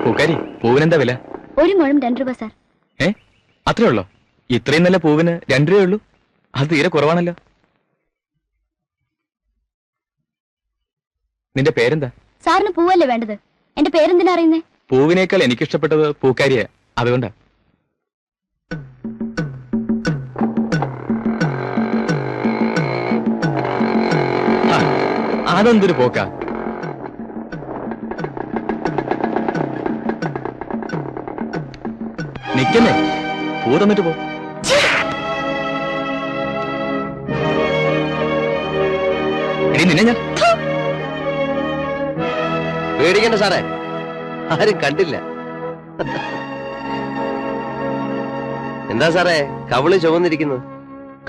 പൂക്കാരി, പൂവിനെന്താ വില? ഒരു മുഴം 2 രൂപ സാർ. അത്രേ ഉള്ളോ? ഇത്രയും നല്ല പൂവിന് 2 രൂപയേ ഉള്ളൂ? അത് തീരെ കുറവാണല്ലോ. നിന്റെ പേരെന്താ? സാറിന് പൂവല്ലേ വേണ്ടത്? എന്റെ പേരെന്തിനാ അറിയുന്നേ? പൂവിനേക്കാൾ എനിക്കിഷ്ടപ്പെട്ടത് പൂക്കാരിയാ, അതുകൊണ്ടാ. അതെന്തൊരു പോക്കാ! നിക്കുന്നേ, പൂ തന്നിട്ട് പോ. എടി നിന്നെ ഞാൻ പേടിക്കണ്ട സാറേ, ആരും കണ്ടില്ല. എന്താ സാറേ കവിള് ചുവന്നിരിക്കുന്നത്?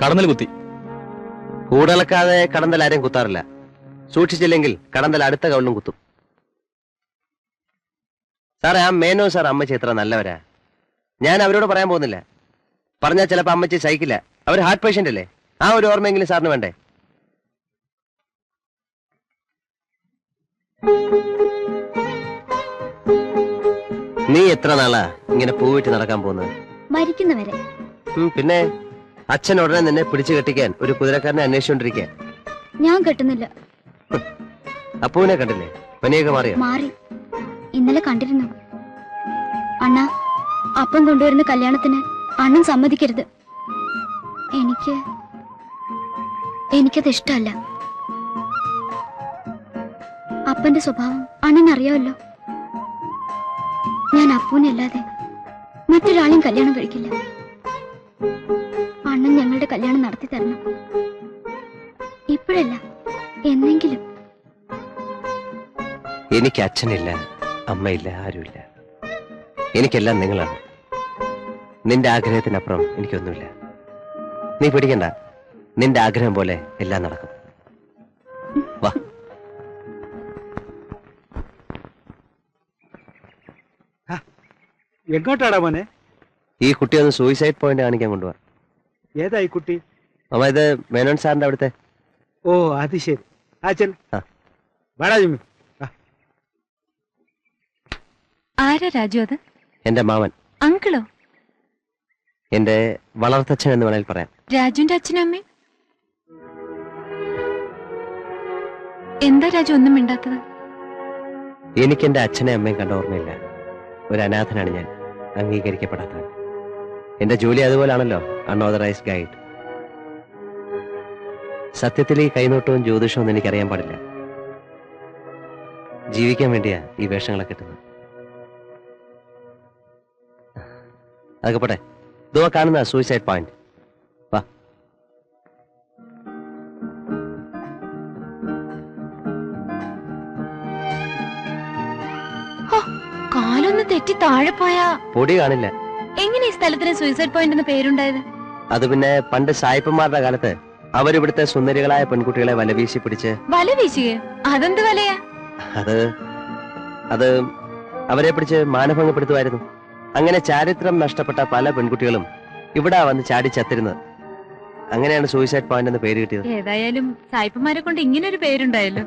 കടന്നൽ കുത്തി. കൂടലക്കാതെ കടന്നൽ ആരെയും കുത്താറില്ല. സൂക്ഷിച്ചില്ലെങ്കിൽ കടന്നൽ അടുത്ത കവിളിലും കുത്തും. സാറേ, ആ മേനോ സാർ അമ്മച്ചി എത്ര നല്ലവരാ. ഞാൻ അവരോട് പറയാൻ പോകുന്നില്ല. പറഞ്ഞാൽ ചിലപ്പോ അമ്മച്ചി സഹിക്കില്ല. അവർ ഹാർട്ട് പേഷ്യന്റ് അല്ലേ. ആ ഒരു ഓർമ്മയെങ്കിലും സാറിന് വേണ്ടേ? നീ എത്ര നാളാ ഇങ്ങനെ പൂവിട്ട് നടക്കാൻ പോകുന്നത്? മരിക്കുന്നവരെ. പിന്നെ അച്ഛൻ ഉടനെ നിന്നെ പിടിച്ചു കെട്ടിക്കാൻ ഒരു കുതിരക്കാരനെ അന്വേഷിച്ചോണ്ടിരിക്കാൻ. ഞാൻ കെട്ടുന്നില്ല. അപ്പൂവിനെ കണ്ടില്ലേ? പനിയൊക്കെ മാറിയോ? മാറി. ഇന്നലെ കണ്ടിരുന്നു. അണ്ണാ, അപ്പം കൊണ്ടുവരുന്ന കല്യാണത്തിന് അണ്ണൻ സമ്മതിക്കരുത്. എനിക്കത് ഇഷ്ടമല്ല. അപ്പന്റെ സ്വഭാവം അണ്ണൻ അറിയാമല്ലോ. ഞാൻ അപ്പൂനല്ലാതെ മറ്റൊരാളെയും കല്യാണം കഴിക്കില്ല. അണ്ണൻ ഞങ്ങളുടെ കല്യാണം നടത്തി തരണം. ഇപ്പോഴല്ല, എന്നെങ്കിലും. എനിക്ക് അച്ഛനില്ല, അമ്മയില്ല, ആരുമില്ല. എനിക്കെല്ലാം നിങ്ങളാണ്. നിന്റെ ആഗ്രഹത്തിനപ്പുറം എനിക്കൊന്നുമില്ല. നീ പിടിക്കണ്ട. നിന്റെ ആഗ്രഹം പോലെ എല്ലാം നടക്കും. വാ. എങ്ങോട്ടാടാ മോനെ? ഈ കുട്ടി ഒന്ന് സൂയിസൈഡ് പോയിന്റ് കാണിക്കാൻ കൊണ്ടുപോവാ. ഏതാ ഈ കുട്ടി? അമ്മ, ഇത് മേനോൻ സാറിന്റെ അവിടുത്തെ. ഓ, അത് ശരി. അച്ഛൻ വാടാ ജിമ്മി. ആരാ രാജു അത്? എന്റെ മാമൻ. അങ്കിളോ? എന്റെ വളർത്തച്ഛൻ എന്ന് വേണേൽ പറയാം. രാജുവിന്റെ അച്ഛനും അമ്മയും? എന്താ രാജു ഒന്നും മിണ്ടാത്തത്? എനിക്ക് എന്റെ അച്ഛനെ അമ്മയും കണ്ട ഓർമ്മയില്ല. ഒരു അനാഥനാണ് ഞാൻ, അംഗീകരിക്കപ്പെടാത്തവൻ. എന്റെ ജോലി അതുപോലാണല്ലോ, അൺഓതറൈസ്ഡ് ഗൈഡ്. സത്യത്തിൽ ഈ കൈനോട്ടവും ജ്യോതിഷവും ഒന്നും എനിക്കറിയാൻ പാടില്ല. ജീവിക്കാൻ വേണ്ടിയാ ഈ വേഷങ്ങളൊക്കെ കിട്ടുന്നത്. അതൊക്കെ പോട്ടെ. ഇതോ കാണുന്ന സൂയിസൈഡ് പോയിന്റ്. വാ. കാലൊന്ന് തെറ്റി താഴെ പോയാ പൊടി കാണില്ല. എങ്ങനെ ഈ സ്ഥലത്തിന് സൂയിസൈഡ് പോയിന്റ് എന്ന് പേരുണ്ടായത്? അത് പിന്നെ പണ്ട് സായിപ്പന്മാരുടെ കാലത്ത് അവരിവിടുത്തെ സുന്ദരികളായ പെൺകുട്ടികളെ വലവീശി പിടിച്ച്. വലവീശുകയോ? അതെന്ത് വലയാ? അത് അവരെ പിടിച്ച് മാനഭംഗപ്പെടുത്തുമായിരുന്നു. അങ്ങനെ ചാരിത്രം നഷ്ടപ്പെട്ട പല പെൺകുട്ടികളും ഇവിടെ വന്ന് ചാടി ചത്തിരുന്നത്. അങ്ങനെയാണ് സൂയിസൈഡ് പോയിന്റ് എന്ന് പേര് കിട്ടിയത്. ഏതായാലും സായിപ്പന്മാരെ കൊണ്ട് ഇങ്ങനെ ഒരു പേരുണ്ടായല്ലോ.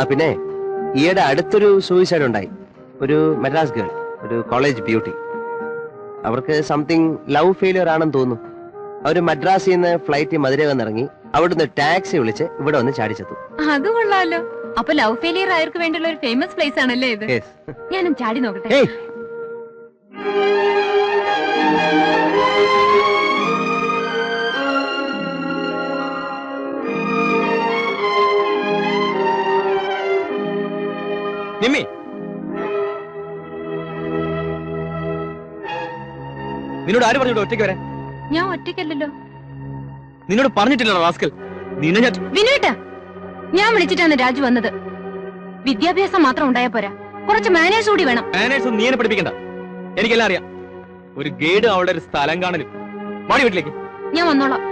പിന്നെ ഈയിടെ അടുത്തൊരു സൂയിസൈഡ് ഉണ്ടായി. ഒരു മദ്രാസ് ഗേൾ, ഒരു കോളേജ് ബ്യൂട്ടി. അവർക്ക് സംതിങ് ലവ് ഫെയിലിയർ ആണെന്ന് തോന്നുന്നു. അവര് മദ്രാസിൽ നിന്ന് ഫ്ലൈറ്റ് മധുര വന്നിറങ്ങി അവിടുന്ന് ടാക്സി വിളിച്ച് ഇവിടെ വന്ന് ചാടിച്ചെത്തു. അത് കൊള്ളാലോ. അപ്പൊ ലവ് ഫെയിലിയർ ആയവർക്ക് വേണ്ടിയുള്ള ഒരു ഫേമസ് പ്ലേസ് ആണല്ലേ ഇത്? ഞാനും ചാടി നോക്കട്ടെ. നിമ്മി, നിന്നോട് ആര് പറഞ്ഞു ഒറ്റയ്ക്ക് വരാൻ? ഞാൻ ഒറ്റയ്ക്കല്ലല്ലോ. നിന്നോട് പറഞ്ഞിട്ടില്ലല്ലോ റാസ്കൽ. നിന്നെ ഞാൻ വിനോട്ടാ, ഞാൻ വിളിച്ചിട്ടാണ് രാജു വന്നത്. വിദ്യാഭ്യാസം മാത്രം ഉണ്ടായാ പോരാ, കുറച്ച് മാനേഴ്സ് കൂടി വേണം. മാനേഴ്സ് നീ എന്നെ പഠിപ്പിക്കണ്ട, എനിക്കെല്ലാം അറിയാം. ഒരു ഗൈഡ് അവളുടെ ഒരു സ്ഥലം കാണലും. മാടി വീട്ടിലേക്ക്. ഞാൻ വന്നോളാം.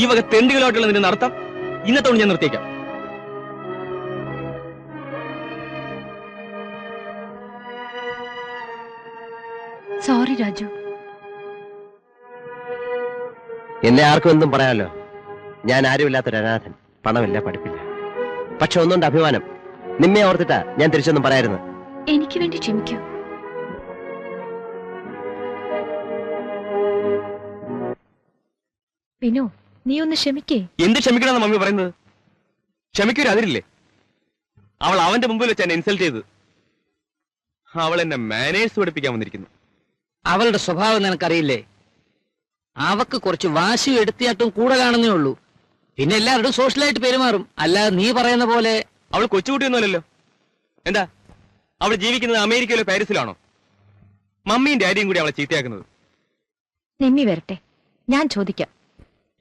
ഈ വക തെണ്ടുകളായിട്ടുള്ള നിന്റെ നടത്തം ഇന്നത്തോട് ഞാൻ നിർത്തിയേക്കാം. സോറി രാജു. എന്നെ ആർക്കും എന്തും പറയാമല്ലോ. ഞാൻ ആരുമില്ലാത്തൊരു അനാഥൻ. പണമില്ല, പഠിപ്പില്ല. പക്ഷെ ഒന്നുണ്ട്, അഭിമാനം. നിന്നെ ഓർത്തിട്ടാ ഞാൻ തിരിച്ചൊന്നും പറയായിരുന്നു. എനിക്ക് വേണ്ടി ക്ഷമിക്കൂ. വിനു, നീ ഒന്ന് ക്ഷമിക്കേ. എന്ത് ക്ഷമിക്കണമെന്ന് മമ്മി പറയുന്നത്? ക്ഷമിക്കൊരു അതിരില്ലേ? അവൾ അവന്റെ മുമ്പിൽ വെച്ച് എന്നെ ഇൻസൾട്ട് ചെയ്ത്. അവൾ എന്നെ മാനേഴ്സ് പഠിപ്പിക്കാൻ വന്നിരിക്കുന്നു. അവളുടെ സ്വഭാവം നിനക്കറിയില്ലേ? അവക്ക് കുറച്ച് വാശി എടുത്തിയാട്ടും കൂടെ കാണുന്നേ ഉള്ളൂ. പിന്നെ എല്ലാവരും സോഷ്യലായിട്ട് പെരുമാറും. അല്ലാതെ നീ പറയുന്ന പോലെ അവൾ കൊച്ചുകുട്ടിയൊന്നുമല്ലല്ലോ. എന്താ അവൾ ജീവിക്കുന്നത് അമേരിക്കയിലോ പാരീസിലാണോ? മമ്മിയും ഡാഡിയും കൂടി അവളെ ചീത്തയാക്കുന്നത്. നിമ്മി വരട്ടെ, ഞാൻ ചോദിക്കാം.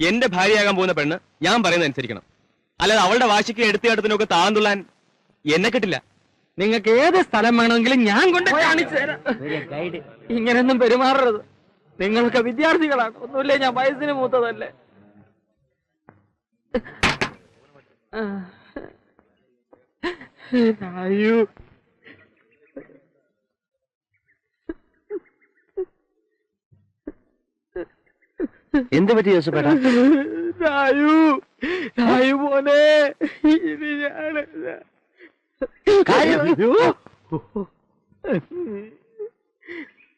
എന്റെ ഭാര്യയാകാൻ പോകുന്ന പെണ്ണ് ഞാൻ പറയുന്നത് അനുസരിക്കണം. അല്ലാതെ അവളുടെ വാശിക്ക് എടുത്തിയാട്ടത്തിനൊക്കെ താന്തുള്ളാൻ എന്നെ കിട്ടില്ല. നിങ്ങൾക്ക് ഏത് സ്ഥലം വേണമെങ്കിലും ഞാൻ കൊണ്ട് കാണിച്ചു തരാം. ഇങ്ങനെയൊന്നും പെരുമാറരുത്. നിങ്ങളൊക്കെ വിദ്യാർത്ഥികളാണ്. ഒന്നുമില്ലേ, ഞാൻ വയസ്സിന് മൂത്തതല്ലേ. അയ്യോ, എന്ത് പറ്റി ജോസഫേട്ടാ? മോനെ,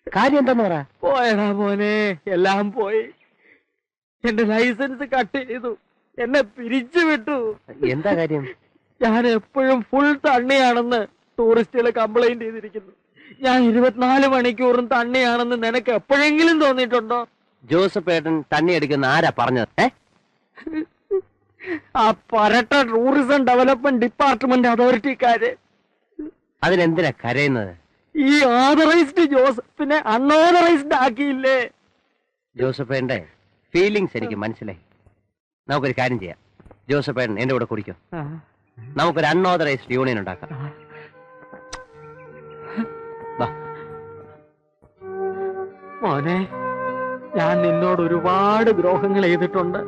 കാര്യം എന്താന്ന് പറ. പോയടാ മോനെ, എല്ലാം പോയി. എന്റെ ലൈസൻസ് കട്ട് ചെയ്തു, എന്നെ പിരിച്ചു വിട്ടു. എന്താ കാര്യം? ഞാൻ എപ്പോഴും ഫുൾ തണ്ണിയാണെന്ന് ടൂറിസ്റ്റുകൾ കംപ്ലൈന്റ് ചെയ്തിരിക്കുന്നു. ഞാൻ 24 മണിക്കൂറും തണ്ണിയാണെന്ന് നിനക്ക് എപ്പോഴെങ്കിലും തോന്നിയിട്ടുണ്ടോ? ജോസഫേട്ടൻ തണ്ണി എടുക്കുന്ന ആരാ പറഞ്ഞത്? ആ പരട്ട ടൂറിസം ഡെവലപ്മെന്റ് ഡിപ്പാർട്ട്മെന്റ് അതോറിറ്റിക്കാര്. അതിനെന്തിനാ കരയുന്നത്? ഈ ഓതറൈസ്ഡ് ജോസഫിനെ അൺഓതറൈസ്ഡ് ആക്കിയില്ലേ? ജോസഫേട്ടന്റെ ഫീലിങ്സ് എനിക്ക് മനസ്സിലായി. നമുക്കൊരു കാര്യം ചെയ്യാം. ജോസഫേട്ടൻ എന്റെ കൂടെ കുടിക്കോ? നമുക്കൊരു അൺഓതറൈസ്ഡ് യൂണിയൻ ഉണ്ടാക്കാം. മോനെ, ഞാൻ നിന്നോട് ഒരുപാട് ദ്രോഹങ്ങൾ ചെയ്തിട്ടുണ്ട്.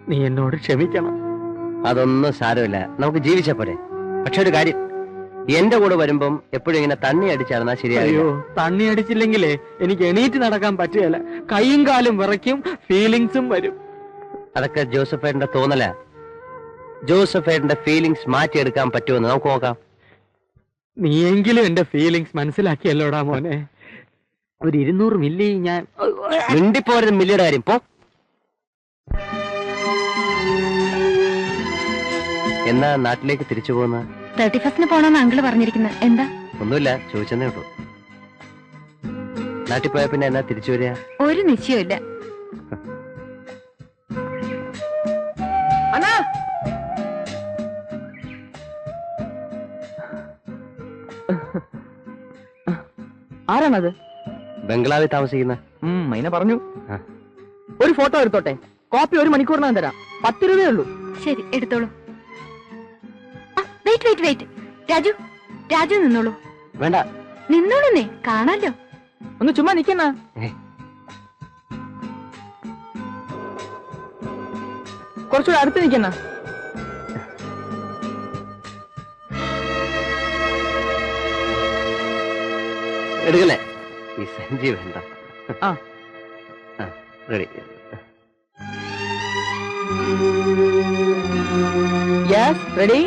നീ എന്നോട് ക്ഷമിക്കണം. അതൊന്നും സാരമില്ല, നമുക്ക് ജീവിച്ച പോരെ. പക്ഷെ ഒരു കാര്യം, എന്റെ കൂടെ വരുമ്പം എപ്പോഴും ഇങ്ങനെ തണ്ണി അടിച്ചാർന്നാ ശരിയായോ? അയ്യോ, തണ്ണി അടിച്ചില്ലെങ്കിലേ എനിക്ക് എണീറ്റ് നടക്കാൻ പറ്റുകയില്ല. കൈയും കാലും വിറയ്ക്കും, ഫീലിങ്സും വരും. അതൊക്കെ ജോസഫേട്ടന്റെ തോന്നല. ജോസഫേട്ടന്റെ ഫീലിങ്സ് മാറ്റിയെടുക്കാൻ പറ്റുമെന്ന് നമുക്ക് നോക്കാം. നീയെങ്കിലും എന്റെ ഫീലിങ്സ് മനസ്സിലാക്കിയല്ലോടാ മോനെ. ഒരു 200 മില്ലി ഞാൻ മിണ്ടിപ്പോരുന്ന മില്ലിയുടെ കാര്യം പോ. എന്നാ നാട്ടിലേക്ക് തിരിച്ചു പോകുന്ന? 31st പോണെന്ന് അങ്കിള് പറഞ്ഞിരിക്കുന്നത്. എന്താ? ഒന്നുമില്ല, ചോദിച്ചെന്നേ ഉള്ളൂ. നാട്ടിൽ പോയാ പിന്നെ എന്നാ തിരിച്ചു വരിക? ഒരു നിശ്ചയമില്ല. ആരാണത്? ബംഗ്ലാവിൽ താമസിക്കുന്ന മൈന പറഞ്ഞു. ഒരു ഫോട്ടോ എടുത്തോട്ടെ, കോപ്പി 1 മണിക്കൂറിനകം തരാം. 10 രൂപയേ ഉള്ളൂ. ശരി, എടുത്തോളൂ. വെയിറ്റ്, രാജു നിന്നോളൂ. വേണ്ട, നിന്നോളൂന്നേ, കാണാലോ. ഒന്ന് ചുമ്മാ നിക്കണ. കുറച്ചുകൂടെ അടുത്ത് നിക്കണ. എടുക്കല്ലേ? ഈ സഞ്ചി വേണ്ട. റെഡി. Yes, ready.